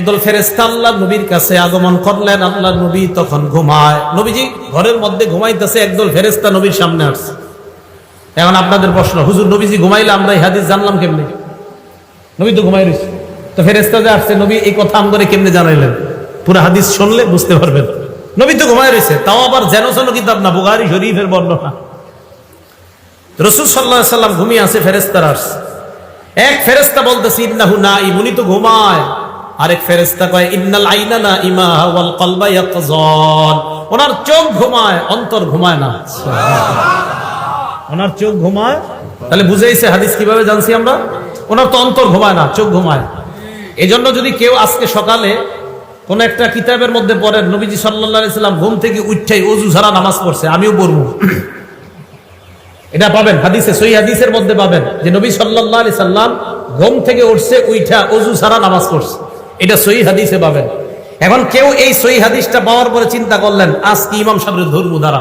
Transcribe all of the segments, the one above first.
একদল ফেরেশতা আল্লাহর নবীর কাছে আগমন করলেন। আল্লাহর নবী তখন ঘুমায়। নবীজি ঘরের মধ্যে ঘুমাইতেছে, একদল ফেরেশতা নবীর সামনে আসছে। এখন আপনাদের প্রশ্ন, হুজুর নবীজি ঘুমাইলে আমরা এই হাদিস জানলাম কেমনে? নবী তো ঘুমাই রয়েছে, তো ফেরেশতা যে আসছে নবী এই কথা আমগরে কেমনে জানাইলেন? পুরো হাদিস শুনলে বুঝতে পারবেন। নবী তো ঘুমাই রয়েছে, তাও আবার যেন কিতাব না, বুখারী শরীফের বর্ণনা। রাসূল সাল্লাল্লাহু আলাইহি সাল্লাম ঘুমিয়ে আছে, ফেরেশতারা আসছে। এক ফেরেশতা বলতেছে ইন্নাহু নাঈম, উনি তো ঘুমায়। আরেক ফেরেশতা কয় ইন্নাল আইনা নাঈমা ওয়াল কলবা ইয়াকযান, ওনার চোখ ঘুমায়, অন্তর ঘুমায় না। ওনার চোখ ঘুমায়, তাহলে বুঝাইছে হাদিস কিভাবে জানছি আমরা? ওনার তো অন্তর ঘুমায় না, চোখ ঘুমায়। এজন্য যদি কেউ আজকে সকালে কোন একটা কিতাবের মধ্যে পড়েন নবীজি সাল্লাল্লাহু আলাইহি সাল্লাম ঘুম থেকে উঠেই ওযু ছাড়া নামাজ পড়ছে, আমিও পড়বো, এটা পাবেন হাদিসে, সহিহ হাদিসের মধ্যে পাবেন যে নবী সাল্লাল্লাহু আলাইহি সাল্লাম ঘুম থেকে উঠছে, উঠা ওযু ছাড়া নামাজ পড়ছে, এটা সহিহ হাদিসে পাবেন। এখন কেউ এই সহিহ হাদিসটা পাওয়ার পরে চিন্তা করলেন আজকে ইমাম সাহেবের ধর্ম দ্বারা,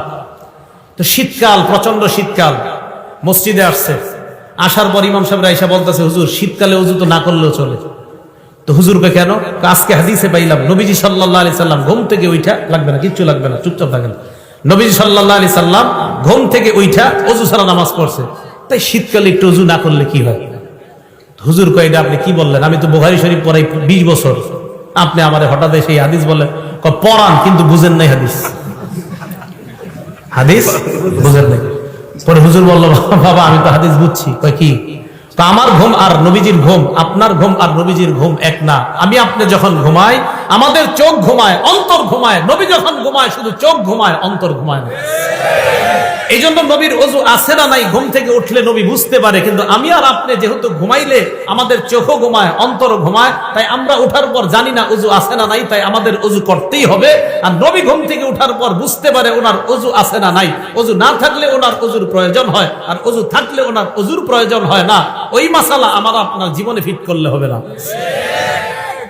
তো শীতকাল, প্রচন্ড শীতকাল, মসজিদে আসছে। আসার পর ইমাম সাহেব আয়েশা বলতেছে হুজুর শীতকালে ওযু তো না করলেও চলে। তো হুজুরকে কেন? আজকে হাদিসে পাইলাম নবীজি সাল্লাল্লাহু আলাইহি সাল্লাম ঘুম থেকে উঠা, লাগবে না, কিচ্ছু লাগবে না, চুপচাপ থাকেন, নবীজি সাল্লাল্লাহু আলাইহি সাল্লাম ঘুম থেকে উঠা ওযু ছাড়া নামাজ পড়ছে, তাই শীতকালে একটু ওযু না করলে কি হয়? হুজুর কয় এটা আপনি কি বললেন? আমি তো বুখারী শরীফ পড়াই 20 বছর, আপনি আমারে হঠাৎ সেই হাদিস বললেন। পড়ান কিন্তু বুঝেন নাই হাদিস, হাদিস বুঝেন নাই। পরে হুজুর বলল বাবা আমি তো হাদিস বুঝছি। কয় কি? তো আমার ঘুম আর নবীজির ঘুম, আপনার ঘুম আর নবীজির ঘুম এক না। আমি আপনি যখন ঘুমাই আমাদের চোখ ঘুমায়, অন্তর ঘুমায়। নবী যখন ঘুমায় শুধু চোখ ঘুমায়, অন্তর ঘুমায় না। এই জন্য নবীর ওযু আছে না নাই ঘুম থেকে উঠলে নবী বুঝতে পারে, কিন্তু আমি আর আপনি যেহেতু ঘুমাইলে আমাদের চোখও ঘুমায়, অন্তরও ঘুমায়, তাই আমরা উঠার পর জানি না ওযু আছে না নাই, তাই আমাদের ওযু করতেই হবে। আর নবী ঘুম থেকে উঠার পর বুঝতে পারে ওনার ওযু আছে না নাই। ওযু না থাকলে ওনার ওযুর প্রয়োজন হয়, আর ওযু থাকলে ওনার ওযুর প্রয়োজন হয় না। ওই মাসালা আমার আপনার জীবনে ফিট করলে হবে না।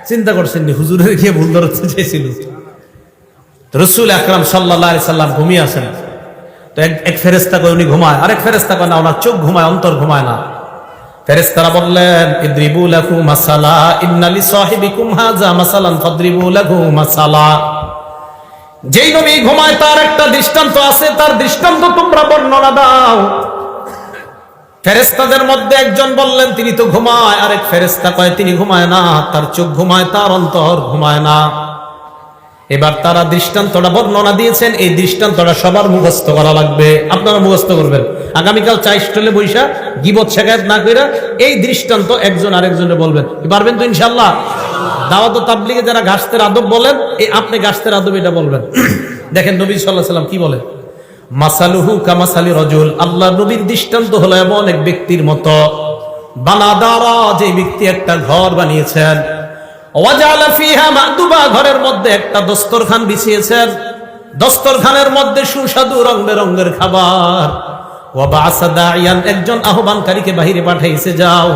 চিন্তা করছেন নি হুজুরের গিয়ে ভুল ধরতে চেয়েছিল? রাসূল আকরাম সাল্লাল্লাহু আলাইহি সাল্লাম ঘুমিয়ে আছেন। তো এক ফেরেশতা কয় উনি ঘুমায়, আরেক ফেরেশতা কয় না ওনার চোখ ঘুমায়, অন্তর ঘুমায় না। ফেরেশতারা বললেন ইদরিবু লাহু মাসালা ইন্না লিসাহিবিকুম হাযা মাসালান ফাদরিবু লাহু মাসালা। যেই নবী ঘুমায় তার একটা দৃষ্টান্ত আছে, তার দৃষ্টান্ত তোমরা বর্ণনা দাও। ফেরেশতাদের মধ্যে একজন বললেন তিনি তো ঘুমায়, আরেক ফেরেশতা কয় তিনি ঘুমায় না, তার চোখ ঘুমায়, তার অন্তর ঘুমায় না। এবার তারা দৃষ্টান্তটা বর্ণনা দিয়েছেন, এই দৃষ্টান্তটা সবার মুখস্থ করা লাগবে, আপনারা মুখস্থ করবেন। আগামীকাল চা স্টলে বৈশা গীবত শেখায়ত না কইরা এই দৃষ্টান্ত একজন আরেকজনে বলবেন, পারবেন তো ইনশাআল্লাহ? দাওয়াত ও তাবলীগে যারা গাছতের আদব বলেন, এই আপনি গাছতের আদব এটা বলবেন। দেখেন নবী সাল্লাল্লাহু আলাইহি সাল্লাম কি বলেন, মাসালুহু কামাসালি রাজুল, আল্লাহ নবীর দৃষ্টান্ত হলো এমন এক ব্যক্তির মতো, বানাদারা, যে ব্যক্তি একটা ঘর বানিয়েছেন, ওয়াজালা ফিহা মাদুবা, ঘরের মধ্যে একটা দস্তরখান বিছিয়েছেন, দস্তরখানের মধ্যে সুস্বাদু রং বেরঙের খাবার, ওয়া বা'সা দাইয়ান, একজন আহ্বানকারীকে বাহিরে পাঠাইছে, যাও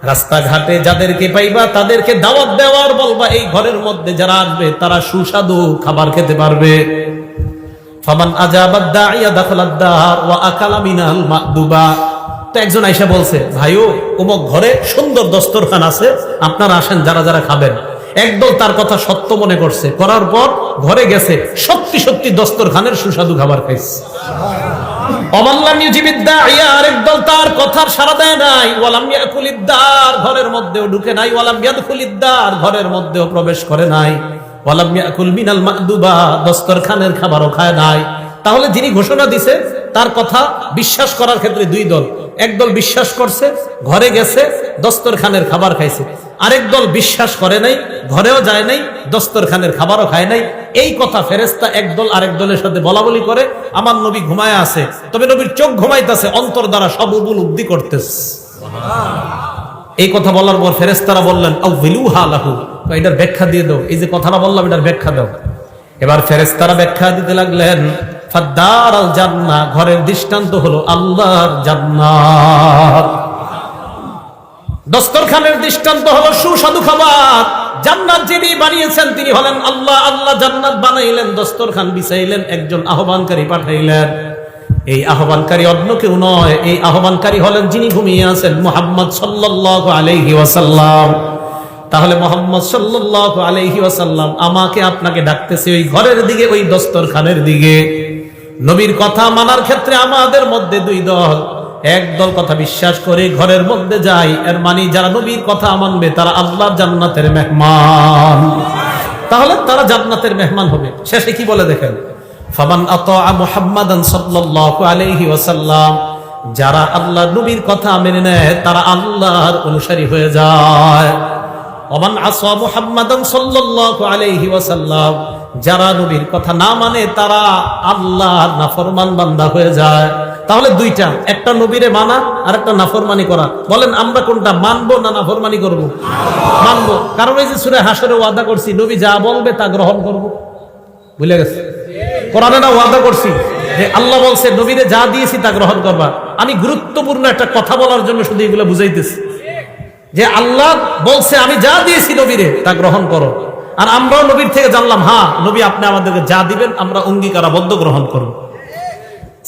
রাস্তাঘাটে যাদেরকে পাইবা তাদেরকে দাওয়াত দেওয়ার বলবা এই ঘরের মধ্যে যারা আসবে তারা সুস্বাদু খাবার খেতে পারবে। ফামান আজাবাদ দাইয়া দাখালাদ দার ওয়া আকালা মিনাল মাদুবা। তো একজন আয়েশা বলছে ভাইও অমুক ঘরে সুন্দর দস্তরখান আছে, আপনারা আসেন যারা যারা খাবেন। একদল তার কথা সত্য মনে করছে, করার পর ঘরে গেছে, সত্যি সত্যি দস্তরখানের সুস্বাদু খাবার খাইছে। অমাল্লাম ইউজিবিদ দাইয়া, আরেকদল তার কথার সাড়া দেয় নাই, ওয়ালাম ইয়াকুলিদ দার, ঘরের মধ্যেও ঢুকে নাই, ওয়ালাম ইয়াদখুলিদ দার, ঘরের মধ্যেও প্রবেশ করে নাই, ওয়ালাম ইয়াকুল মিনাল মাদুবা, দস্তরখানের খাবারও খায় নাই। তাহলে যিনি ঘোষণা দিছে তার কথা বিশ্বাস করার ক্ষেত্রে দুই দল, একদল বিশ্বাস করছে, ঘরে গেছে, দস্তরখানের খাবার খাইছে, আরেক দল বিশ্বাস করে নাই, ঘরেও যায় নাই, দস্তরখানের খাবারও খায় নাই। এই কথা ফেরেশতা একদল আরেক দলের সাথে বলা বলি করে, আমার নবী ঘুমায় আছে, তবে নবীর চোখ ঘুমাইতেছে, অন্তর দ্বারা সব উপলব্ধি করতেছে। এই কথা বলার পর ফেরেশতারা বললেন আউযিলুহা লাহু, এটার ব্যাখ্যা দিয়ে দাও, এই যে কথাটা বললাম এটার ব্যাখ্যা দাও। এবার ফেরেশতারা ব্যাখ্যা দিতে লাগলেন, ফাদ্দারাল জান্নাহ, ঘরের দৃষ্টান্ত হলো আল্লাহর জান্নাত, দস্তরখানের দৃষ্টান্ত হলো সুস্বাদু খাবার। জান্নাত যিনি বানিয়েছেন তিনি হলেন আল্লাহ, আল্লাহ জান্নাত বানাইলেন, দস্তরখান বিছাইলেন, একজন আহ্বানকারী পাঠাইলেন। এই আহ্বানকারী অন্য কেউ নয়, এই আহ্বানকারী হলেন যিনি ঘুমিয়ে আছেন, মুহাম্মদ সাল্লাল্লাহু আলাইহি ওয়াসাল্লাম। তাহলে মুহাম্মদ সাল্লাল্লাহু আলাইহি ওয়াসাল্লাম আমাকে আপনাকে ডাকতেছে ওই ঘরের দিকে, ওই দস্তরখানের দিকে। নবীর কথা মানার ক্ষেত্রে আমাদের মধ্যে দুই দল। এক দল কথা বিশ্বাস করে ঘরের মধ্যে যায়, এর মানে যারা নবীর কথা মানবে তারা আল্লাহর জান্নাতের মেহমান, তাহলে তারা জান্নাতের মেহমান হবে। শেষে কি বলে দেখেন, ফামান আতাআ মুহাম্মাদান সাল্লাল্লাহু আলাইহি ওয়াসাল্লাম, যারা আল্লাহর নবীর কথা মেনে নেয় তারা আল্লাহর অনুসারী হয়ে যায়। ওমান আসা মুহাম্মাদান সাল্লাল্লাহু আলাইহি ওয়াসাল্লাম, যারা নবীর কথা না মানে তারা আল্লাহর নাফরমান বান্দা হয়ে যায়। তাহলে দুইটা, একটা নবীরে মানা আর একটা নাফরমানি করা। বলেন আমরা কোনটা মানবো না নাফরমানি করব? মানবো, কারণ এই যে সূরা হাশরে ওয়াদা করছি নবী যা বলবে তা গ্রহণ করব। ভুলে গেছে? কোরআনে না ওয়াদা করছি যে আল্লাহ বলছে নবীরে যা দিয়েছি তা গ্রহণ করবা। আমি গুরুত্বপূর্ণ একটা কথা বলার জন্য শুধু এগুলো বুঝাইতেছি যে আল্লাহ বলছে আমি যা দিয়েছি নবীরে তা গ্রহণ করো। আর আমরাও নবীর থেকে জানলাম হ্যাঁ নবী আপনি আমাদেরকে যা দিবেন আমরা অঙ্গীকারাবদ্ধ গ্রহণ করব।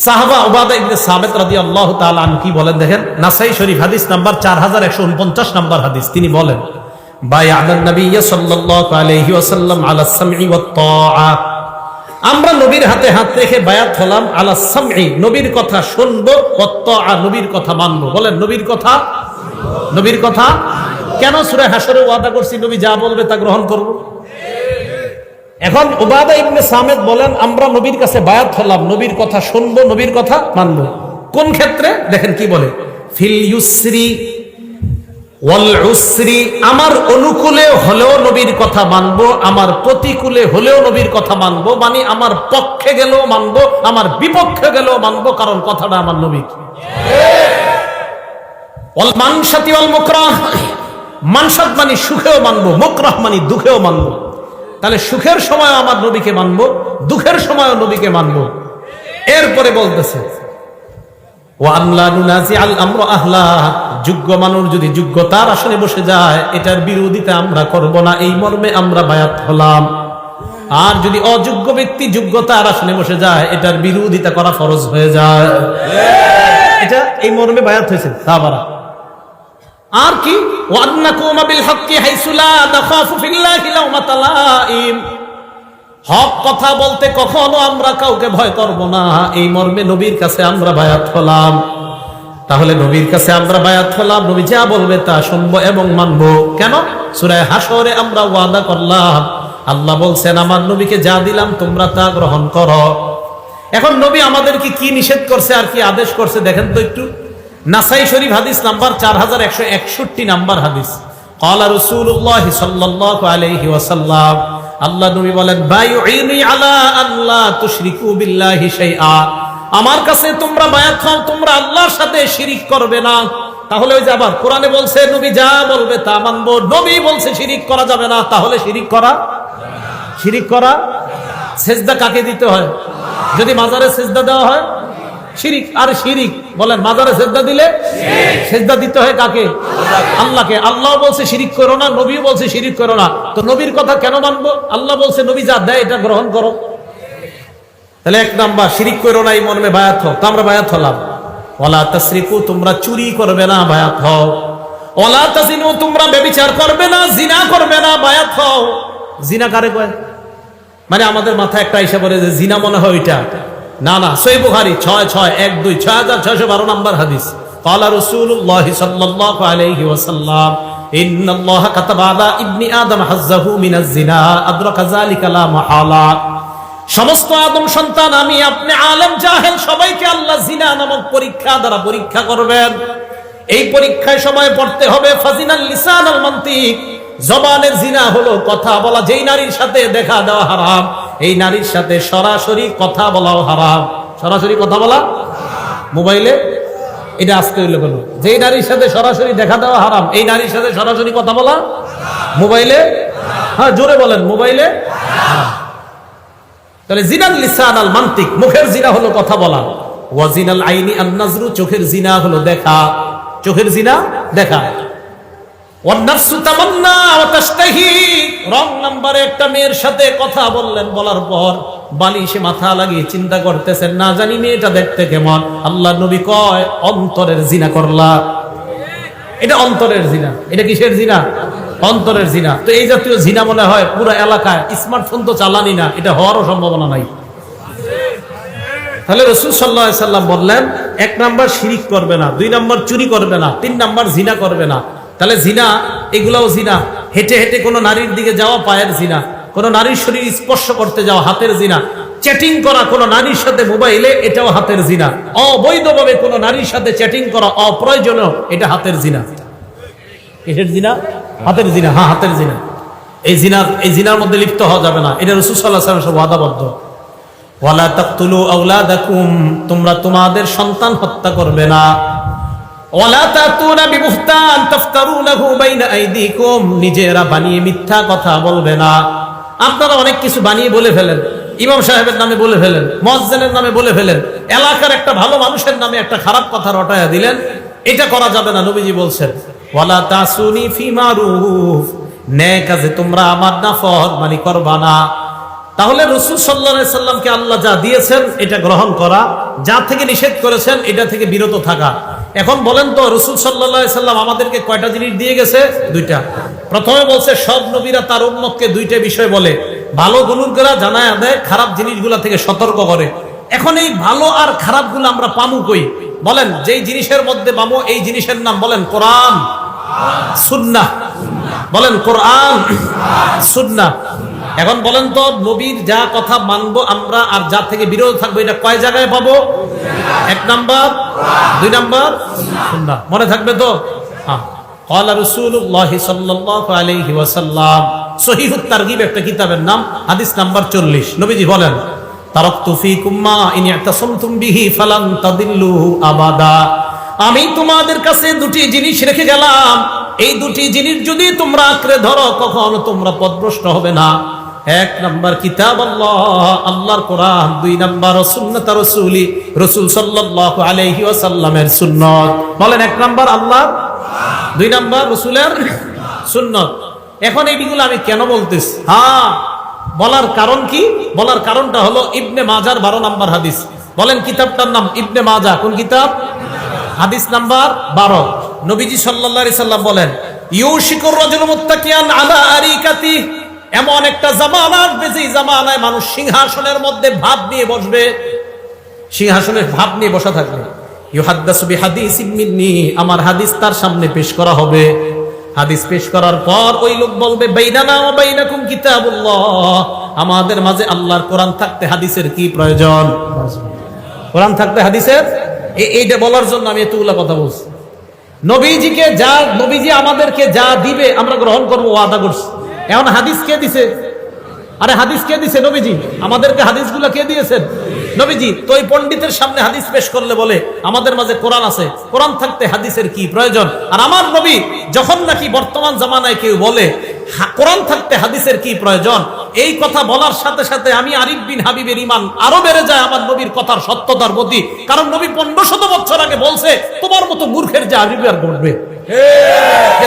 সাহাবা উবাদা ইবনে সামিত রাদিয়াল্লাহু তাআলা আনহু কি বলেন দেখেন, নাসাই শরীফ হাদিস নাম্বার 4149 নম্বর হাদিস। তিনি বলেন বায়া'আন নবী সাল্লাল্লাহু আলাইহি ওয়াসাল্লাম আলা সামঈ ওয়াত তাআ, আমরা নবীর হাতে হাত রেখে বায়াত হলাম আলা সামঈ, নবীর কথা শুনবো, ওয়াত তাআ, নবীর কথা মানবো। বলেন নবীর কথা, নবীর কথা কেন সূরা হাশরে ওয়াদা করছি নবী যা বলবে তা গ্রহণ করব। এখন উবাদা ইবনে সামিত বলেন আমরা নবীর কাছে বায়াত হলাম, নবীর কথা শুনবো, নবীর কথা মানবো। কোন ক্ষেত্রে দেখেন কি বলে, ফিল ইউসরি ওয়াল উসরি, আমার অনুকূলে হলেও নবীর কথা মানবো, আমার প্রতিকূলে হলেও নবীর কথা মানবো। মানে আমার পক্ষে গেলেও মানবো, আমার বিপক্ষে গেলেও মানবো, কারণ কথাটা আমার নবীর। ওয়াল মানশাতি ওয়াল মুকরাহ, মানশাত মানে সুখেও মানবো, মুকরাহ মানে দুঃখেও মানবো। তাহলে সুখের সময় আমার নবীকে মানবো, দুঃখের সময় নবীকে মানবো। এরপরে বলতেছে ওয়ান লা নুনাজিআল আমরু আহলা, যোগ্য মানুষ যদি যোগ্যতার আসনে বসে যায় এটার বিরোধিতা আমরা করব না, এই মর্মে আমরা বায়াত হলাম। আর যদি অযোগ্য ব্যক্তি যোগ্যতার আসনে বসে যায় এটার বিরোধিতা করা ফরজ হয়ে যায়। এটা এই মর্মে বায়াত হয়েছে সাহাবারা। আর কি ওয়ান্নাকুমা বিল হক্কি হাইসু লা নাখাফু ফিল্লাহি লাউমাতা লাইম, হক কথা বলতে কখনো আমরা কাউকে ভয় করব না, এই মর্মে নবীর কাছে আমরা বায়াত হলাম। তাহলে নবীর কাছে আমরা বায়াত হলাম, নবী যা বলবে তা শুনবো এবং মানবো। কেন? সূরা হাশরে আমরা ওয়াদা করলাম, আল্লাহ বলছেন আমার নবীকে যা দিলাম তোমরা তা গ্রহণ করো। এখন নবী আমাদেরকে কি নিষেধ করছে আর কি আদেশ করছে দেখেন তো একটু। নাসাই শরীফ হাদিস নাম্বার 4161 নাম্বার হাদিস, ক্বালা রাসূলুল্লাহ সাল্লাল্লাহু আলাইহি ওয়াসাল্লাম, আল্লাহ নবী বলেন বায়ুইনি আলা আল্লা তুশরিকু বিল্লাহি শাইআ, আমার কাছে তোমরা বায়াত হও তোমরা আল্লাহর সাথে শিরিক করবে না। তাহলে ওই যে আবার কোরআনে বলছে নবী যা বলবে তা মানবো, নবী বলছে শিরিক করা যাবে না, তাহলে শিরিক করা, শিরিক করা। সেজদা কাকে দিতে হয়? যদি মাজারে সেজদা দেওয়া হয় শিরিক। আর শিরিক বলেন মাজারে সেজদা দিলে সেজদা দিতে হয় কাকে? আল্লাহকে। আল্লাহ বলছে শিরিক করো না, নবীও বলছে শিরিক করো না, তো নবীর কথা কেন মানবো? আল্লাহ বলছে নবী যা দেয় এটা গ্রহণ করো। তাহলে এক নাম্বার শিরিক করো না, এই মর্মে বায়াত হও, তো আমরা বায়াত হলাম। ওয়ালা তাসরিকু, তোমরা চুরি করবে না, বায়াত হও। ওয়ালা তাজিনু, তোমরা ব্যভিচার করবে না, জিনা করবে না, বায়াত হও। জিনা কারে কয়? মানে আমাদের মাথায় একটা আইসা পড়ে যে জিনা মনে হয় ওইটা, না না, সহিহ বুখারী 6612 নম্বর হাদিস, ক্বালা রাসূলুল্লাহ সাল্লাল্লাহু আলাইহি ওয়াসাল্লাম ইন্নাল্লাহা কাতাবা আলা ইবনি আদম হাজ্জাহু মিনাজ জিনা আদরাকা যালিকা লা মাহালা, সমস্ত আদম সন্তান আমি আপনি আলেম জাহেল সবাইকে আল্লাহ জিনা নামক পরীক্ষা দ্বারা পরীক্ষা করবেন। এই পরীক্ষায় সময় পড়তে হবে ফাজিনাল লিসান আল মান্তিক, জবানের জিনা হলো কথা বলা, যেই নারীর সাথে দেখা দেওয়া হারাম, এই নারীর সাথে সরাসরি কথা বলাও হারাম। সরাসরি কথা বলা মোবাইলে, এটা আসতে হইলে বলো, যেই নারীর সাথে সরাসরি দেখা দেওয়া হারাম, এই নারীর সাথে সরাসরি কথা বলা মোবাইলে, হ্যাঁ জোরে বলেন মোবাইলে। তাহলে জিনাল লিসান আল মান্তিক, মুখের জিনা হলো কথা বলা। ওয়া জিনাল আইনি আন নাজরু, চোখের জিনা হলো দেখা, চোখের জিনা দেখা। ওয়ান নাফসু তামান্না ওয়া তাশতাহি, রং নাম্বারে একটা মেয়ের সাথে কথা বললেন, বলার পর বালিশে মাথা লাগিয়ে চিন্তা করতেছেন না জানি মেয়েটা দেখতে কেমন। আল্লাহ নবী কয় অন্তরের জিনা করলা, এটা অন্তরের জিনা। এটা কিসের জিনা? অন্তরের জিনা। তো এই জাতীয় জিনা মনে হয় পুরো এলাকায় স্মার্টফোন তো চালানি না, এটা হওয়ারও সম্ভাবনা নাই। তাহলে রাসূল সাল্লাল্লাহু আলাইহি সাল্লাম বললেন, 1 নাম্বার শিরিক করবে না, 2 নাম্বার চুরি করবে না, 3 নাম্বার জিনা করবে না। তাহলে জিনা, এগুলাও জিনা। হেঁটে হেঁটে কোনো নারীর দিকে যাওয়া পায়ের জিনা, কোনো নারীর শরীর স্পর্শ করতে যাওয়া হাতের জিনা, চ্যাটিং করা কোনো নারীর সাথে মোবাইলে, এটাও হাতের জিনা। অবৈধভাবে কোনো নারীর সাথে চ্যাটিং করা অপ্রয়োজনীয়, এটা হাতের জিনা। কিসের জিনা? হাতের জিনা। হ্যাঁ, হাতের জিনা। এই জিনার মধ্যে লিপ্ত হওয়া যাবে না, এটা রাসূল সাল্লাল্লাহু আলাইহি ওয়াসাল্লাম ওয়াদাবদ্ধ। ওয়ালা তাকতুলু আওলাদাকুম, তোমরা তোমাদের সন্তান হত্যা করবে না। ওয়ালা তাতুনা বিবুহতান তাফতারুনাহু বাইনা আইদিকুম, নিজেরা বানিয়ে মিথ্যা কথা বলবে না। আপনারা অনেক কিছু বানিয়ে বলে ফেলেন, ইমাম সাহেবের নামে বলে ফেলেন, মুয়াজ্জিনের নামে বলে ফেলেন, এলাকার একটা ভালো মানুষের নামে একটা খারাপ কথা রটায়া দিলেন। এটা করা যাবে না। নবীজি বলছেন, ওয়ালা তাসুনি ফি মারুফ, নেক কাজে তোমরা আমার নাফরমানি করবা না। তাহলে রাসূল সাল্লাল্লাহু আলাইহি সাল্লামকে আল্লাহ যা দিয়েছেন এটা গ্রহণ করা, যা থেকে নিষেধ করেছেন এটা থেকে বিরত থাকা। এখন বলেন তো, রাসূল সাল্লাল্লাহু আলাইহি সাল্লাম আমাদেরকে কয়টা জিনিস দিয়ে গেছে? 2টা। প্রথমে বলছে সব নবীরা তার উম্মতকে 2টা বিষয় বলে, ভালো গুণগুলা জানায় দেয়, খারাপ জিনিসগুলা থেকে সতর্ক করে। এখন এই ভালো আর খারাপগুলো আমরা পামু কই? বলেন, যেই জিনিসের মধ্যে পামু এই জিনিসের নাম বলেন কোরআন সুন্নাহ। বলেন কোরআন সুন্নাহ। এখন বলেন তো, নবীর যা কথা মানবো আমরা আর যা থেকে বিরত থাকবো, এটা কয় জায়গায় পাবো? 1 নাম্বার, 2 নাম্বার সুন্নাহ। মনে থাকবে তো? হ্যাঁ। ক্বালা রাসূলুল্লাহ সাল্লাল্লাহু আলাইহি ওয়াসাল্লাম, সহিহুত তারগিব একটা কিতাবের নাম, হাদিস নাম্বার 40। নবীজি বলেন, তারাকতু ফীকুম মা ইন ইতাসামতুম বিহি ফালান তাদিল্লু আবাদা। আমি তোমাদের কাছে 2টি জিনিস রেখে গেলাম, এই 2টি জিনিস যদি তোমরা আঁকড়ে ধরো কখনো তোমরা পথভ্রষ্ট হবে না। 1 নাম্বার কিতাব আল্লাহ, আল্লাহর কোরআন। 2 নাম্বার সুন্নাত রাসূলি, রাসূল সাল্লাল্লাহু আলাইহি ওয়াসাল্লামের সুন্নাত। বলেন, 1 নাম্বার আল্লাহ, 2 নাম্বার রাসূলের সুন্নাত। এখন এইগুলো আমি কেন বলতেছি? হ্যাঁ, বলার কারণ কি? বলার কারণটা হলো ইবনে মাজার 12 নাম্বার হাদিস। বলেন কিতাবটার নাম ইবনে মাজা। কোন কিতাব? হাদিস নাম্বার 12। নবীজি সাল্লাল্লাহু আলাইহি সাল্লাম বলেন, ইউশিকুর রাজুলু মুত্তাকিয়ান আলা আরিকাতি, এমন একটা জামানা আসবে যে জামানায় মানুষ সিংহাসনের মধ্যে ভাত নিয়ে বসবে, সিংহাসনের ভাত নিয়ে বসা থাকবে। ইউহাদ্দাসু বিহাদিসিন মিন্নি, আমার হাদিস তার সামনে পেশ করা হবে। হাদিস পেশ করার পর ওই লোক বলবে, বাইনানা ওয়া বাইনাকুম কিতাবুল্লাহ, আমাদের মাঝে আল্লাহর কোরআন থাকতে হাদিসের কি প্রয়োজন? কোরআন থাকতে হাদিসের, এইটা বলার জন্য আমি এতগুলা কথা বলছি। নবীজিকে যা, নবীজি আমাদেরকে যা দিবে আমরা গ্রহণ করবো, ওয়াদা করছি। এখন হাদিস কে দিছে? আরে হাদিস কে দিছে? নবীজি। আমাদেরকে হাদিসগুলো কে দিয়েছেন? নবীজি। তো এই পণ্ডিতের সামনে হাদিস পেশ করলে বলে আমাদের মাঝে কোরআন আছে, কোরআন থাকতে হাদিসের কি প্রয়োজন? আর আমার নবী যখন নাকি বর্তমান জামানায় কেউ বলে কোরআন থাকতে হাদিসের কি প্রয়োজন, এই কথা বলার সাথে সাথে আমি আরিফ বিন হাবিবের ঈমান আরো বেড়ে যায় আমার নবীর কথার সত্যতার প্রতি। কারণ নবী 1500 বছর আগে বলছে, তোমার মতো মূর্খের যে আরিফ আর ঘটবে,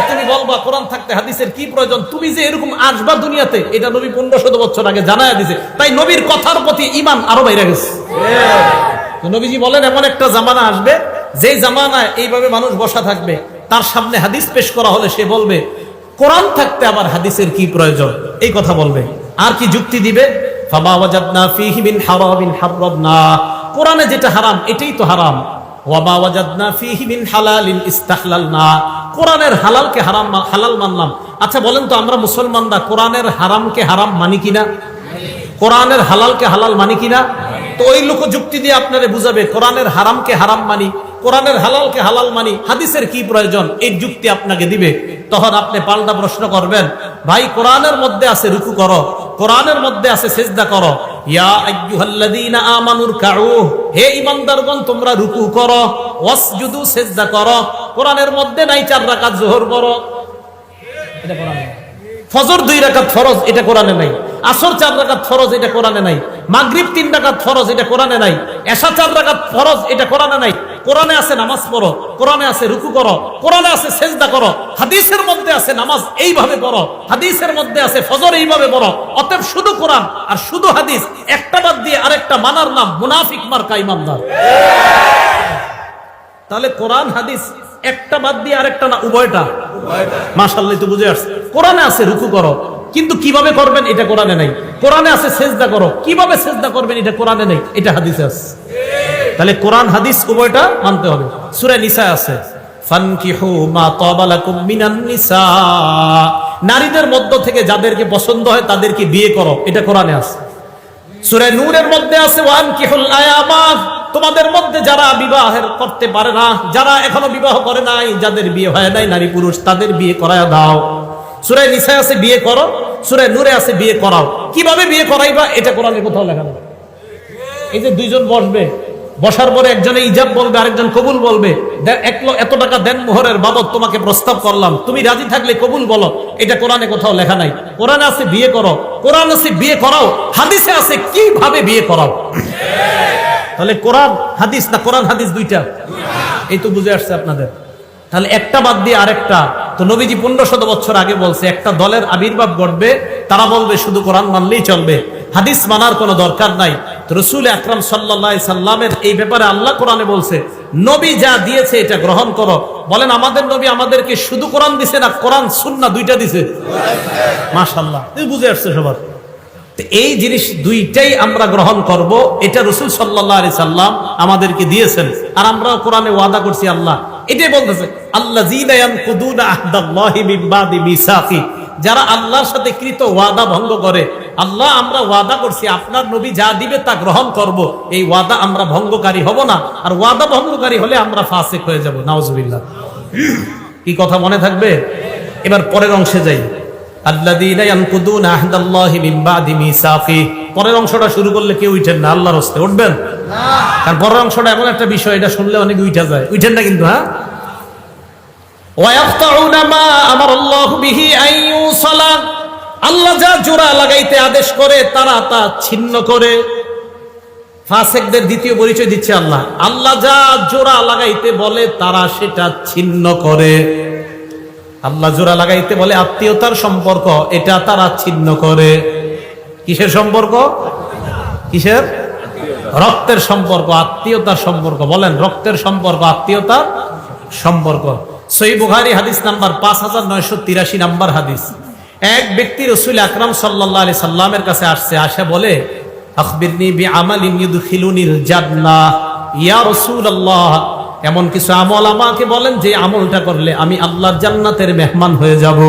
তুমি বলবা কোরআন থাকতে হাদিসের কি প্রয়োজন, তুমি যে এরকম আসবা দুনিয়াতে, এটা নবী 1500 বছর আগে জানায়া দিছে। তাই নবীর কথার প্রতি ঈমান আরো বাইরে গেছে। তো নবীজি বলেন, এমন একটা জামানা আসবে যেই জামানায় এইভাবে মানুষ বসা থাকবে, তার সামনে হাদিস পেশ করা হলে সে বলবে কোরআন থাকতে আবার হাদিসের কি প্রয়োজন, এই কথা বলবে। আর কি যুক্তি দিবে? ফামা ওয়াজাদনা ফীহি মিন হারামিন হারামনা, কোরআনে যেটা হারাম এটাই তো হারাম। ওয়ামা ওয়াজাদনা ফীহি মিন হালালিন ইস্তাহলালনা, কোরআনের হালালকে হারাম হালাল মানলাম। আচ্ছা বলেন তো, আমরা মুসলমানরা কোরআনের হারামকে হারাম মানি কিনা? কোরআনের হালালকে হালাল মানি কিনা? তো ওই লোক যুক্তি দিয়ে আপনারে বুঝাবে কোরআনের হারামকে হারাম মানি, কোরআনের হালালকে হালাল মানি, হাদিসের কি প্রয়োজন, এই যুক্তি আপনাকে দিবে। তখন আপনি পাল্টা প্রশ্ন করবেন, ভাই কোরআনের মধ্যে আছে রুকু করো, কোরআনের মধ্যে আছে সিজদা করো, ইয়া আইয়ুহাল্লাযীনা আমানুর কাউ, হে ঈমানদারগণ তোমরা রুকু করো, ওয়াসজুদু সিজদা করো। কোরআনের মধ্যে নাই 4 রাকাত যোহর করো, এটা কোরআনে। ফজর 2 রাকাত ফরজ, এটা কোরআনে নাই। আসর 4 রাকাত ফরজ, এটা কোরআনে নাই। মাগরিব 3 রাকাত ফরজ, এটা কোরআনে নাই। এশা 4 রাকাত ফরজ, এটা কোরআনে নাই। কোরআনে আছে নামাজ পড়ো, কোরআনে আছে রুকু করো, কোরআনে আছে সিজদা করো। হাদিসের মধ্যে আছে নামাজ এইভাবে পড়ো, হাদিসের মধ্যে আছে ফজর এইভাবে পড়ো। অতএব শুধু কোরআন আর শুধু হাদিস, একটা বাদ দিয়ে আরেকটা মানার নাম মুনাফিক মার্কা ইমানদার। তাহলে কোরআন হাদিস একটা বাদ দিয়ে আরেকটা না, উভয়টা। মাশাআল্লাহ, তো বুঝে আসছে। কোরআনে আছে রুকু করো, কিন্তু কিভাবে করবেন এটা কোরআনে নাই। কোরআনে আছে সেজদা করো, কিভাবে সেজদা করবেন এটা কোরআনে নেই, এটা হাদিসে আছে। তাহলে কোরআন হাদিস উভয়টা মানতে হবে। সূরা নিসা আছে ফানকিহু মা তাবা লাকুম মিনান নিসা, নারীদের মধ্য থেকে যাদেরকে পছন্দ হয় তাদেরকে বিয়ে করো, এটা কোরআনে আছে। সূরা নূরের মধ্যে আছে ওয়ানকিহুল আয়ামা, তোমাদের মধ্যে যারা বিবাহের করতে পারে না, যারা এখনো বিবাহ করে নাই, যাদের বিয়ে হয় নাই নারী পুরুষ, তাদের বিয়ে করায় দাও। সূরা নিসা আছে বিয়ে করো, সূরা নূরে আছে বিয়ে করাও। কিভাবে বিয়ে করাইবা এটা কোরআনে কোথাও লেখা নেই। এই যে দুইজন বসবে, বসার পরে একজনে ইজাব বলবে, আরেকজন কবুল বলবে, এত টাকা দেন মোহরের বাবদ তোমাকে প্রস্তাব করলাম, তুমি রাজি থাকলে কবুল বলো, এটা কোরআনে কোথাও লেখা নাই। কোরআনে আছে বিয়ে করো, কোরআন আছে বিয়ে করাও, হাদিসে আছে কিভাবে বিয়ে করাও। তাহলে কোরআন হাদিস না কোরআন হাদিস দুইটা, এই তো বুঝে আসছে আপনাদের। তাহলে একটা বাদ দিয়ে আরেকটা, তো নবীজি 1500 বছর আগে বলছে একটা দলের আবির্ভাব ঘটবে, তারা বলবে শুধু কোরআন মানলেই চলবে, হাদিস মানার কোনো দরকার নাই। তো রাসূল আকরাম সাল্লাল্লাহু আলাইহি সাল্লামের এই ব্যাপারে আল্লাহ কোরআনে বলছে নবী যা দিয়েছে এটা গ্রহণ করো। বলেন আমাদের নবী আমাদেরকে শুধু কোরআন দিছে না কোরআন সুন্নাহ দুইটা দিছে? মাশাআল্লাহ, তুমি বুঝে আসছে সবার। এই জিনিস দুইটাই আমরা গ্রহণ করব, এটা রাসূল সাল্লাল্লাহু আলাইহি সাল্লাম আমাদেরকে দিয়েছেন, আর আমরা কোরআনে ওয়াদা করছি। আল্লাহ এটাই বলতেছে আল্লাযীনা ইয়ানকুদুনা আহদাল্লাহি মিন বাদি মিসাকি, যারা আল্লাহর সাথে কৃত ওয়াদা ভঙ্গ করে। আল্লাহ আমরা ওয়াদা করছি আপনার নবী যা দিবে তা গ্রহণ করব, এই ওয়াদা আমরা ভঙ্গকারী হব না, আর ওয়াদা ভঙ্গকারী হলে আমরা ফাসিক হয়ে যাব। নাউজুবিল্লাহ। কি কথা মনে থাকবে? এবার পরের অংশে যাই। আল্লাযীনা ইয়ানকুদুনা আহদাল্লাহি মিন বাদি মিসাকি, পরের অংশটা শুরু করলে কেউ উঠেন না, আল্লাহর হস্তে উঠবেন না। কারণ পরের অংশটা এমন একটা বিষয়, এটা শুনলে অনেক উঠা যায়, উঠেন না কিন্তু। হ্যাঁ, ওয়ায়াকতাউনা মা আমারাল্লাহু বিহি আন ইউসালা, আল্লাহ যা জোড়া লাগাইতে আদেশ করে তারা তা ছিন্ন করে। ফাসিকদের দ্বিতীয় পরিচয় দিচ্ছে আল্লাহ, আল্লাহ যা জোড়া লাগাইতে বলে তারা সেটা ছিন্ন করে। আল্লাহ জোড়া লাগাইতে বলে আত্মীয়তার সম্পর্ক, এটা তারা ছিন্ন করে। কিসের সম্পর্ক? কিসের? রক্তের সম্পর্ক, আত্মীয়তার সম্পর্ক। বলেন রক্তের সম্পর্ক, আত্মীয়তার সম্পর্ক। সহিহ বুখারী হাদিস নাম্বার 5983 নাম্বার হাদিস। এক ব্যক্তি রাসূল আকরাম সাল্লাল্লাহু আলাইহি সাল্লামের কাছে আসছে, আসে বলে আখবিরনি বিআমালিন ইউদখিলুনিল জান্নাহ, ইয়া রাসূলুল্লাহ এমন কিছু আমল আমাকে বলেন যে আমলটা করলে আমি আল্লাহর জান্নাতের মেহমান হয়ে যাব।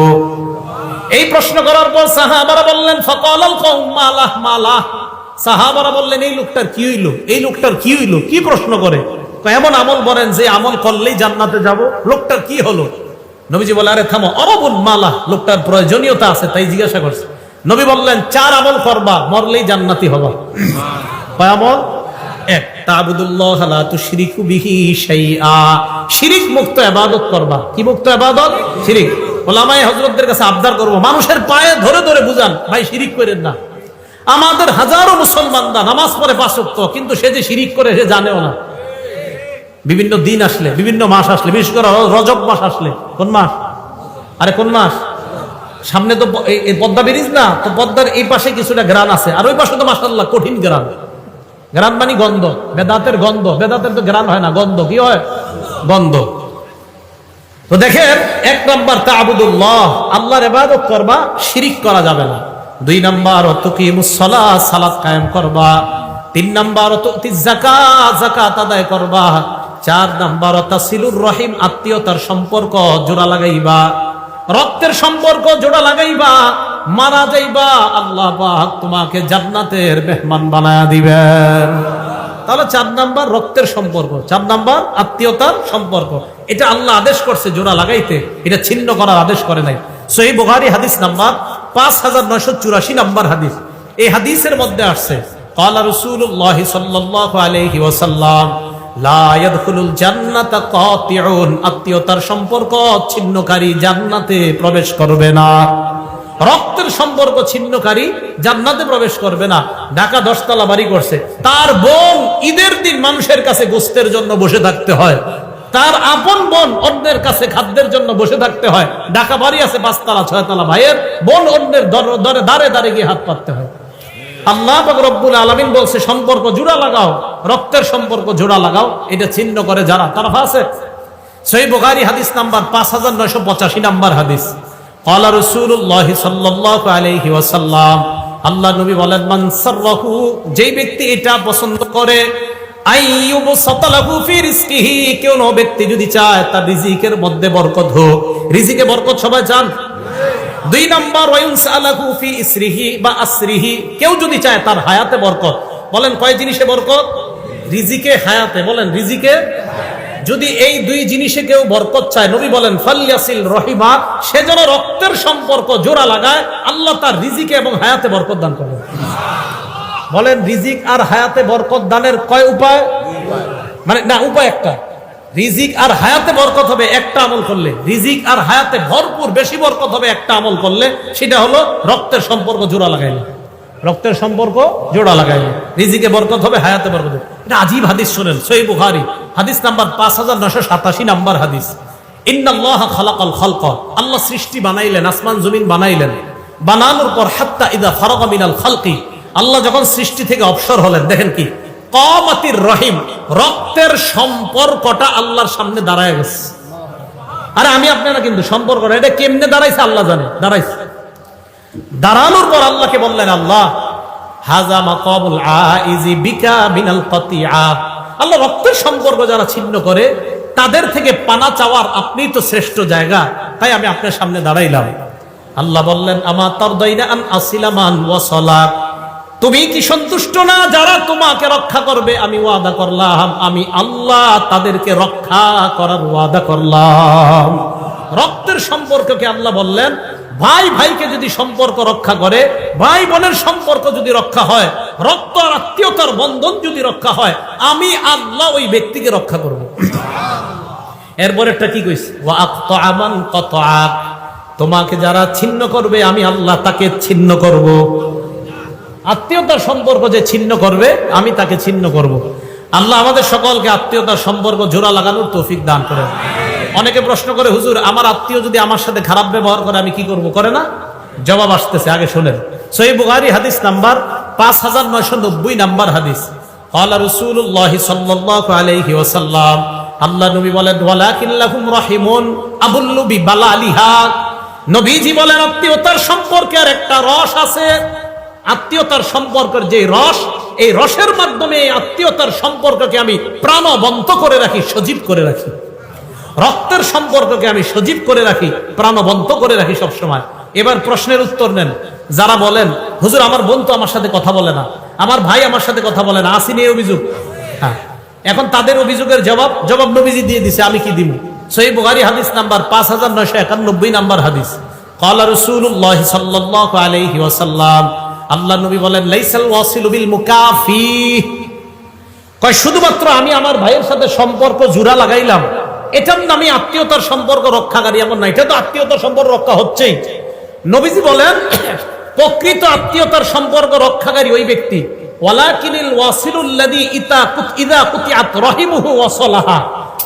এই প্রশ্ন করার পর সাহাবারা বললেন ফাকালাল কওম মালাহ মালাহ, সাহাবারা বললেন এই লোকটার কি হইল, এই লোকটার কি হইল, কি প্রশ্ন করে, এমন আমল বলেন যে আমল করলেই জান্নাতে যাব, লোকটার কি হলো? নবীজি বলে আরে থামো, অরবুল মালাহ, লোকটার প্রয়োজনীয়তা আছে তাই জিজ্ঞাসা করছে। নবী বললেন 4 আমল করবা, মরলেই জান্নাতি হবা। কয় আমল? 1, তা'বুদুল্লাহ লা তুশরিকু বিহি শাইআ, শিরিক মুক্ত ইবাদত করবা। কি মুক্ত ইবাদত? শিরিক। উলামায়ে হযরতদের কাছে আবদার করব, মানুষের পায়ে ধরে ধরে বুঝান ভাই শিরিক করেন না। আমাদের হাজারো মুসলমানরা নামাজ পড়ে 5 ওয়াক্ত, কিন্তু সে যে শিরিক করে সে জানেও না। বিভিন্ন দিন আসলে, বিভিন্ন মাস আসলে, বিশেষ করে রজব মাস আসলে, কোন মাস? আরে কোন মাস? সামনে তো পদ্মা ব্রিজ না, তো পদ্মার এই পাশে কিছুটা গ্রান আছে, আর ওই পাশে তো মাশাআল্লাহ কঠিন গ্রান। গ্রান মানে গন্ধ, বেদাতের গন্ধ। বেদাতের তো গ্রান হয় না, গন্ধ। কি হয়? গন্ধ। তো দেখেন 1 নাম্বার তা'বুদুল্লাহ, আল্লাহর ইবাদত করবা, শিরিক করা যাবে না। 2 নাম্বার তুকিমুস সালাত, সালাত কায়েম করবা। 3 নাম্বার তুতিজ যাকাত, যাকাত আদায় করবা। 4 নাম্বার তাসিলুর রহিম, আত্মীয়তার সম্পর্ক জোড়া লাগাইবা, রক্তের সম্পর্ক জোড়া লাগাইবা। মারা যাইবা, আল্লাহ পাক তোমাকে জান্নাতের মেহমান বানায়া দিবেন। তাহলে 4 নাম্বার রক্তের সম্পর্ক, 4 নাম্বার আত্মীয়তার সম্পর্ক, এটা আল্লাহ আদেশ করছে জোড়া লাগাইতে, এটা ছিন্ন করার আদেশ করে নাই। সহিহ বুখারী হাদিস নাম্বার 5984 নাম্বার হাদিস। এই হাদিসের মধ্যে আসছে ক্বালা রাসূলুল্লাহ সাল্লাল্লাহু আলাইহি ওয়াসাল্লাম লা ইয়াদখুলুল জান্নাতা কাতিউন, আত্মীয়তার সম্পর্ক ছিন্নকারী জান্নাতে প্রবেশ করবে না। রক্তের সম্পর্ক ছিন্নকারী জান্নাতে প্রবেশ করবে না। ঢাকা 10 তলা বাড়ি করছে, তার বোন ঈদের দিন মানুষের কাছে গোশতের জন্য বসে থাকতে হয়, তার আপন বোন অন্যের কাছে খাদ্যের জন্য বসে থাকতে হয়। ঢাকা বাড়ি আছে 5 তলা 6 তলা, ভাইয়ের বোন অন্যের দাঁড়ে দাঁড়ে গিয়ে হাত পাততে হয়। আল্লাহ পাক রব্বুল আলামিন বলছে সম্পর্ক জোড়া লাগাও, রক্তের সম্পর্ক জোড়া লাগাও, এটা ছিন্ন করে যারা, তারা ফাসিক। সহিহ বুখারী হাদিস নাম্বার 5985 নাম্বার হাদিস। ক্বালা রাসূলুল্লাহ সাল্লাল্লাহু আলাইহি ওয়াসাল্লাম, আল্লাহ নবী বলেন, মান সাররাহু, যেই ব্যক্তি এটা পছন্দ করে, আইয়ুব সাতালাহু ফি রিজকিহি, কোন ব্যক্তি যদি চায় তার রিজিকের মধ্যে বরকত হোক, রিজিকে বরকত সবাই চান। 2 নাম্বার, ওয়ায়ুনসালাহু ফি ইসরিহি বা আসরিহি, কেউ যদি চায় তার হায়াতে বরকত। বলেন কয় জিনিসে বরকত? রিজিকে, হায়াতে। বলেন রিজিকে। যদি এই 2 জিনিসে কেউ বরকত চায়, নবী বলেন ফালইয়াসিল রহিমা, সে যেন রক্তের সম্পর্ক জোড়া লাগায়, আল্লাহ তার রিজিকে এবং হায়াতে বরকত দান করবেন। বলেন রিজিক আর হায়াতে বরকত দানের কয় উপায়? মানে না, উপায় একটা। রিজিক আর হায়াতে বরকত হবে একটা আমল করলে, রিজিক আর হায়াতে ভরপুর বেশি বরকত হবে একটা আমল করলে, সেটা হলো রক্তের সম্পর্ক জোড়া লাগাইলে। রক্তের সম্পর্ক জোড়া লাগাইলে রিজিকে বরকত হবে, হায়াতে বরকত হবে। এটা আজীব হাদিস শুনেন, সহিহ বুখারী হাদিস নাম্বার 5987 নাম্বার হাদিস। ইন্নাল্লাহা খালাকাল খালক, আল্লাহ সৃষ্টি বানাইলেন, আসমান জমিন বানাইলেন। বানানোর পর হাত্তা ইদা ফারাগা মিনাল খালকি, আল্লাহ যখন সৃষ্টি থেকে অবসর হলেন, দেখেন কি কামাতির রহিম, রক্তের সম্পর্কটা আল্লাহর সামনে দাঁড়ায় গেছে। আরে আমি আপনারা কিন্তু সম্পর্কটা এটা কেমনে দাঁড়াইছে আল্লাহ জানে, দাঁড়াইছে। দাঁড়ানোর পর আল্লাহকে বললেন, আল্লাহ হাযা মাকামুল আইজি বিকা মিনাল কাতিআ, আল্লাহ রক্তের সম্পর্ক যারা ছিন্ন করে তাদের থেকে পানা চাওয়ার আপনিই তো শ্রেষ্ঠ জায়গা, তাই আমি আপনার সামনে দাঁড়াইলাম। আল্লাহ বললেন, আমা তারদাইনা আন আসিলা মান ওয়াসালা, তুমি কি সন্তুষ্ট না যারা তোমাকে রক্ষা করবে? আমি ওয়াদা করলাম, আমি আল্লাহ তাদেরকে রক্ষা করার ওয়াদা করলাম। রক্তের সম্পর্ককে আল্লাহ বললেন, ভাই ভাইকে যদি সম্পর্ক রক্ষা করে, ভাই বোনের সম্পর্ক যদি রক্ষা হয়, রক্ত আর আত্মীয়তার বন্ধন যদি রক্ষা হয়, আমি আল্লাহ ওই ব্যক্তিকে রক্ষা করব। এরপর একটা কি কইছে, ওয়া আক্তা মান কাতাআক, তোমাকে যারা ছিন্ন করবে আমি আল্লাহ তাকে ছিন্ন করব। আত্মীয়তার সম্পর্ক যে ছিন্ন করবে আমি তাকে ছিন্ন করব। আল্লাহ আমাদের সকলকে আত্মীয়তার সম্পর্ক জোড়া লাগানোর তৌফিক দান করেন। অনেকে প্রশ্ন করে, হুজুর আমার আত্মীয় যদি আমার সাথে খারাপ ব্যবহার করে আমি কি করব? করে না? জবাব আসতেছে, আগে শোনেন। সহিহ বুখারী হাদিস নাম্বার 5990 নাম্বার হাদিস। ক্বালা রাসূলুল্লাহ সাল্লাল্লাহু আলাইহি ওয়াসাল্লাম, আল্লাহ নবী বলেন, ওয়ালাকিন লাহুম রাহিমুন আবুল্লু বিবালালিহা, নবীজি বলেন আত্মীয়তার সম্পর্কে আর একটা রস আছে। আত্মীয়তার সম্পর্কের যে রস, এই রসের মাধ্যমে আত্মীয়তার সম্পর্ককে আমি প্রাণবন্ত করে রাখি, সজীব করে রাখি। রক্তের সম্পর্ককে আমি সজীব করে রাখি, প্রাণবন্ত করে রাখি সবসময়। এবার প্রশ্নের উত্তর নেন। যারা বলেন, হুজুর আমার বোন তো আমার সাথে কথা বলে না, আমার ভাই আমার সাথে কথা বলে না, আসেনি এই অভিযোগ। হ্যাঁ, এখন তাদের অভিযোগের জবাব নবীজি দিয়ে দিছে, আমি কি দিব? সহিহ বুখারী হাদিস নাম্বার 5991 নাম্বার হাদিস। ক্বালা রাসূলুল্লাহ সাল্লাল্লাহু আলাইহি ওয়াসাল্লাম, আল্লাহ নবী বলেন, লাইসাল ওয়াসিলু বিল মুকাফি, কয় শুধুমাত্র আমি আমার ভাইয়ের সাথে সম্পর্ক জোড়া লাগাইলাম এটার নামে আত্মীয়তার সম্পর্ক রক্ষাকারী এমন না। এটা তো আত্মীয়তার সম্পর্ক রক্ষা হচ্ছেই। নবীজি বলেন, প্রকৃত আত্মীয়তার সম্পর্ক রক্ষাকারী ওই ব্যক্তি, ওয়ালাকিনিল ওয়াসিলুল্লাযী ইযা কুতিআত রাহিমুহু ওয়াসালাহা,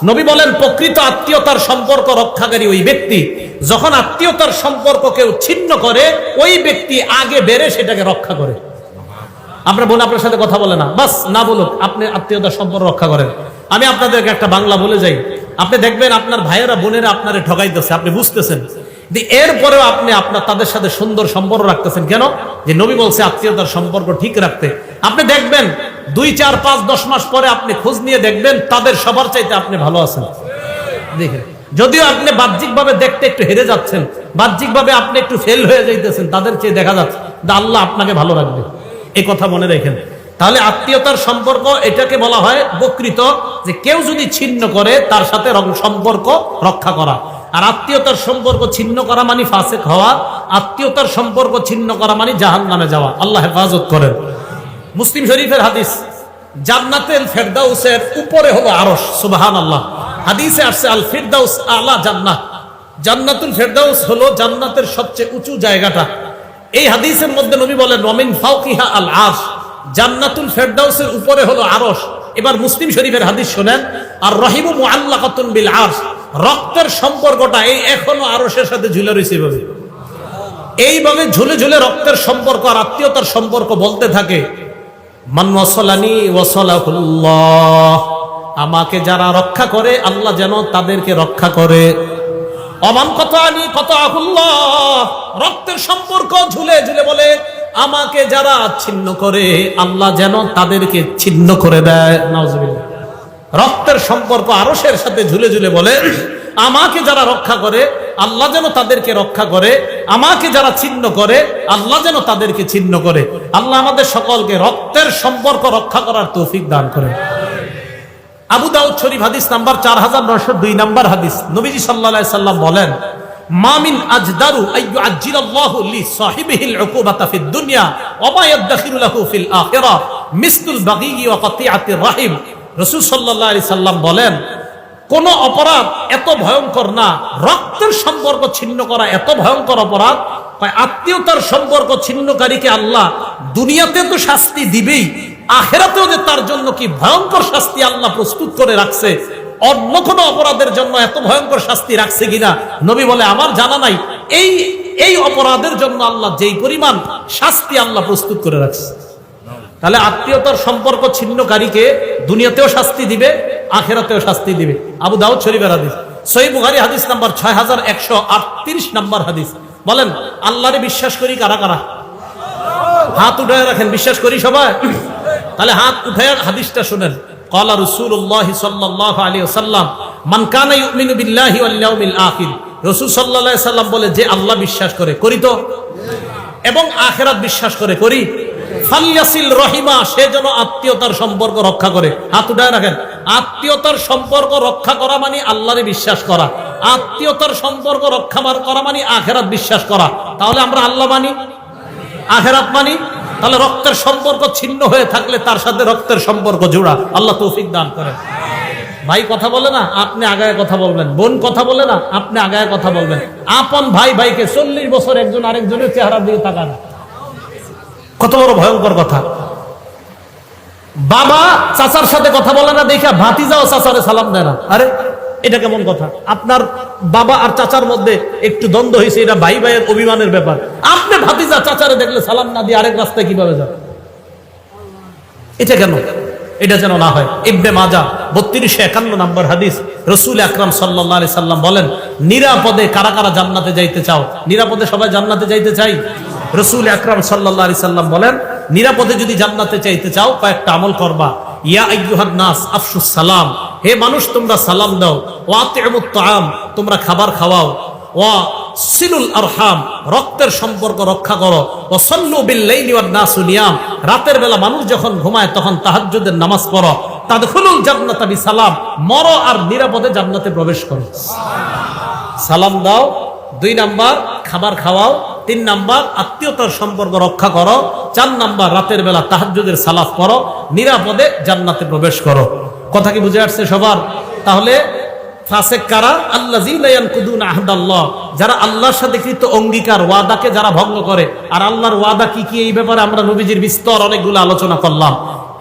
নবী বলেন প্রকৃত আত্মীয়তার সম্পর্ক রক্ষাকারী ওই ব্যক্তি, যখন আত্মীয়তার সম্পর্ক কেউ ছিন্ন করে ওই ব্যক্তি আগে বেড়ে সেটাকে রক্ষা করে। আপনার বোন আপনার সাথে কথা বলে না, বাস না বলুক, আপনি আত্মীয়তার সম্পর্ক রক্ষা করেন। আমি আপনাদেরকে একটা বাংলা বলে যাই, আপনি দেখবেন আপনার ভাইয়েরা বোনেরা আপনারে ঠকাইতেছে, আপনি বুঝতেছেন, এরপরেও আপনি তাদের সাথে সুন্দর সম্পর্ক রাখতেছেন কেন? যে নবী বলছে আত্মীয়তার সম্পর্ক ঠিক রাখতে। আপনি দেখবেন 2, 4, 5, 10 মাস পরে আপনি খোঁজ নিয়ে দেখবেন তাদের সবার চাইতে আপনি ভালো আছেন। দেখেন, যদিও আপনি বাহ্যিকভাবে দেখতে একটু হেরে যাচ্ছেন, বাহ্যিকভাবে আপনি একটু ফেল হয়ে যাইতেছেন, তাদের চেয়ে দেখা যাচ্ছে আল্লাহ আপনাকে ভালো রাখবে, এই কথা মনে রাখেন। তাহলে আত্মীয়তার সম্পর্ক এটাকে বলা হয় প্রকৃত, যে কেউ যদি ছিন্ন করে তার সাথে সম্পর্ক রক্ষা করা। আর আত্মীয়তার সম্পর্ক ছিন্ন করা মানে ফাসিক হওয়া, আত্মীয়তার সম্পর্ক ছিন্ন করা মানে জাহান্নামে যাওয়া। আল্লাহ হেফাজত করেন। মুসলিম শরীফের হাদিস, জান্নাতুল ফেরদাউসের উপরে হলো আরশ। সুবহানাল্লাহ। হাদিসে আসছে আল ফিরদাউস আলা জান্নাত, জান্নাতুল ফেরদাউস হলো জান্নাতের সবচেয়ে উঁচু জায়গাটা। এই হাদিসের মধ্যে নবী বলেন, ওয়ামিন ফাওকিহা আল আরশ, জান্নাতুল ফেরদাউসের উপরে হলো আরশ। এবার মুসলিম শরীফের হাদিস শুনেন, আর রহিমু মুআল্লাকাতুন বিল আরশ, রক্তের সম্পর্কটা এই এখনো আরশের সাথে ঝুলে রয়েছে। এইভাবে ঝুলে ঝুলে রক্তের সম্পর্ক আর আত্মীয়তার সম্পর্ক বলতে থাকে, মান ওয়াসালানি ওয়াসালাহুল্লাহ, আমাকে যারা রক্ষা করে আল্লাহ যেন তাদেরকে রক্ষা করে। অমান কতানি কতাহুল্লাহ, রক্তের সম্পর্ক ঝুলে ঝুলে বলে আমাকে যারা ছিন্ন করে আল্লাহ যেন তাদেরকে ছিন্ন করে দেয়। নাউজুবিল্লাহ। রক্তের সম্পর্ক আরশের সাথে ঝুলে ঝুলে বলে আমাকে যারা রক্ষা করে আল্লাহ যেন তাদেরকে রক্ষা করে, আমাকে যারা ছিন্ন করে আল্লাহ যেন তাদেরকে ছিন্ন করে। আল্লাহ আমাদের সকলকে রক্তের সম্পর্ক রক্ষা করার তৌফিক দান করে। আবু দাউদ শরীফ হাদিস নাম্বার 4902 নাম্বার হাদিস, নবীজি সাল্লাল্লাহু আলাইহি সাল্লাম বলেন, মা মিন আজদারু আইয়ুআজ্জিলাল্লাহু লিসাহিবিহিল উকুবাতা ফিদ দুনিয়া ওয়া মা ইয়াদখিরু লাহু ফিল আখিরাহ মিসলুল বাগী ওয়া কাতিআতির রাহিম। রাসূল সাল্লাল্লাহু আলাইহি সাল্লাম বলেন, কোন অপরাধ এত ভয়ঙ্কর না, রক্তের সম্পর্ক ছিন্ন করা এত ভয়ঙ্কর অপরাধ, আত্মীয়তার সম্পর্ক ছিন্নকারীকে আল্লাহ দুনিয়াতে তো শাস্তি দিবেই, আখিরাতেও যে তার জন্য কি ভয়ঙ্কর শাস্তি আল্লাহ প্রস্তুত করে রাখছে, অন্য কোনো অপরাধের জন্য এত ভয়ঙ্কর শাস্তি রাখছে কিনা নবী বলে আমার জানা নাই। এই অপরাধের জন্য আল্লাহ যেই পরিমাণ শাস্তি আল্লাহ প্রস্তুত করে রাখছে, তাহলে আত্মীয়তার সম্পর্ক ছিন্নকারীকে দুনিয়াতেও শাস্তি দিবে, আখিরাতেও শাস্তি দিবে। আবু দাউদ শরীফের হাদিস। সহিহ বুখারী হাদিস নাম্বার 6138 নাম্বার হাদিস। বলেন আল্লাহরে বিশ্বাস করি কারা কারা? হাত উঠায় রাখেন, বিশ্বাস করি সবাই। তাহলে হাত উঠায় হাদিসটা শুনেন। ক্বালা রাসূলুল্লাহ সাল্লাল্লাহু আলাইহি ওয়াসাল্লাম, মান কানা ইউমিনু বিল্লাহি ওয়াল ইয়াউমিল আখির। রাসূল সাল্লাল্লাহু আলাইহি ওয়াসাল্লাম বলে, যে আল্লাহ বিশ্বাস করে, করি তো, এবং আখিরাত বিশ্বাস করে, করি, ফালইয়াসিল রহিমা, সে যেন আত্মীয়তার সম্পর্ক রক্ষা করে। হাত উঠায় রাখেন। আত্মীয়তার সম্পর্ক রক্ষা করা মানে আল্লাহরে বিশ্বাস করা, আত্মীয়তার সম্পর্ক রক্ষা করা মানে আখিরাত বিশ্বাস করা। তাহলে আমরা আল্লাহ মানি, আখিরাত মানি, তাহলে রক্তের সম্পর্ক ছিন্ন হয়ে থাকলে তার সাথে রক্তের সম্পর্ক জোড়া। আল্লাহ তৌফিক দান করেন। ভাই কথা বলে না, আপনি আগায় কথা বলবেন। বোন কথা বলে না, আপনি আগায় কথা বলবেন। আপন ভাই ভাইকে 40 বছর একজন আরেকজনের চেহারার দিকে তাকান, কত বড় ভয়ঙ্কর কথা। বাবা চাচার সাথে কথা বলে না দেখা ভাতিজাও চাচারে সালাম দেয় না। আরে এটা কেমন কথা? আপনার বাবা আর চাচার মধ্যে একটু দ্বন্দ্ব হয়েছে, এটা ভাই ভাইয়ের অভিমানের ব্যাপার। আপনি ভাতিজা চাচারে দেখলে সালাম না দিয়ে আরেক রাস্তায় কিভাবে যান? এটা কেন? এটা যেন না হয়। ইবনে মাজাহ 3251 নম্বর হাদিস। রাসূল আকরাম সাল্লাল্লাহু আলাইহি সাল্লাম বলেন, নিরাপদে কারা কারা জান্নাতে যাইতে চাও? নিরাপদে সবাই জান্নাতে যাইতে চাই? রাসূল আকরাম সাল্লাল্লাহু আলাইহি সাল্লাম বলেন, নিরাপদে যদি জান্নাতে চাইতে চাও কয়েকটা আমল করবা। ইয়া আইয়ুহান নাস আফশুস সালাম, হে মানুষ তোমরা সালাম দাও। ওয়া আতিমুত তাআম, তোমরা খাবার খাওয়াও। ওয়া সিলুল আরহাম, রক্তের সম্পর্ক রক্ষা করো। ওয়া সাল্লু বিল লাইলি ওয়ান নাসু নিয়াম, রাতের বেলা মানুষ যখন ঘুমায় তখন তাহাজ্জুদের নামাজ পড়ো। তাদখুলুল জান্নাতা বিসালাম, মরো আর নিরাপদে জান্নাতে প্রবেশ করো। সালাম দাও, 2 নাম্বার খাবার খাওয়াও, 3 নাম্বার আত্মীয়তার সম্পর্ক রক্ষা করো, 4 নাম্বার রাতের বেলা তাহাজ্জুদের সালাত পড়ো, নিরাপদে জান্নাতে প্রবেশ করো। কথা কি বুঝে আসছে সবার? তাহলে ফাসিক কারা? আল্লাযীনা ইয়ানকুদুনা আহদাল্লাহ, যারা আল্লাহর সাথে কৃত অঙ্গীকার ওয়াদাকে যারা ভঙ্গ করে। আর আল্লাহর ওয়াদা কি কি এই ব্যাপারে আমরা নবীজির বিস্তর অনেকগুলো আলোচনা করলাম।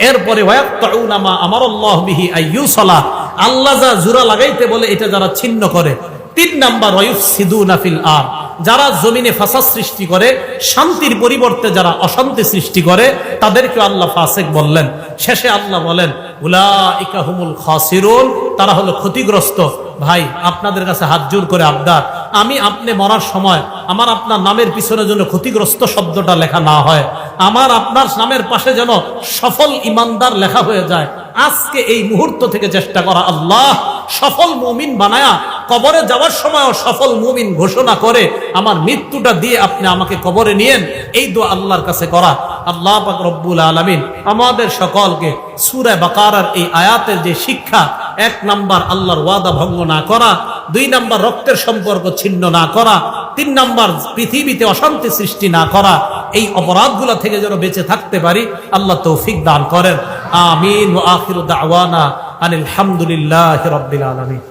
এরপরে ওয়ায়াকতাউনা মা আমারাল্লাহু বিহি আইয়ুসালা, আল্লাহ যা জোড়া লাগাইতে বলে এটা যারা ছিন্ন করে। 3 নাম্বার ওয়ায়ুফসিদুনা ফিল আরদ, যারা জমিনে ফাসাদ সৃষ্টি করে, শান্তির পরিবর্তে যারা অশান্তি সৃষ্টি করে, তাদেরকে আল্লাহ ফাসিক বললেন। শেষে আল্লাহ বলেন, উলাইকা হুমুল খাসিরুন, তারা হলো ক্ষতিগ্রস্ত। ভাই আপনাদের কাছে হাত জোর করে আবদার, আমি আপনি মরার সময় আমার আপনার নামের পিছনে যেন ক্ষতিগ্রস্ত শব্দটা লেখা না হয়, আমার আপনার নামের পাশে যেন সফল ইমানদার লেখা হয়ে যায়। আজকে এই মুহূর্ত থেকে চেষ্টা করা, আল্লাহ সফল মুমিন বানায়া কবরে যাওয়ার সময়ও সফল মুমিন ঘোষণা করে আমার মৃত্যুটা দিয়ে আপনি আমাকে কবরে নিয়েন, এই দোয়া আল্লাহর কাছে করা। আল্লাহ পাক রব্বুল আলামিন আমাদের সকলকে সূরা বাকারার এই আয়াতের যে শিক্ষা, 1 নাম্বার আল্লাহর ওয়াদা ভঙ্গ না করা, 2 নাম্বার রক্তের সম্পর্ক ছিন্ন না করা, 3 নাম্বার পৃথিবীতে অশান্তি সৃষ্টি না করা, এই অপরাধগুলো থেকে যেন বেঁচে থাকতে পারি, আল্লাহ তৌফিক দান করেন। আমিন। ওয়া আখিরু দাওয়ানা আনিল হামদুলিল্লাহি রাব্বিল আলামিন।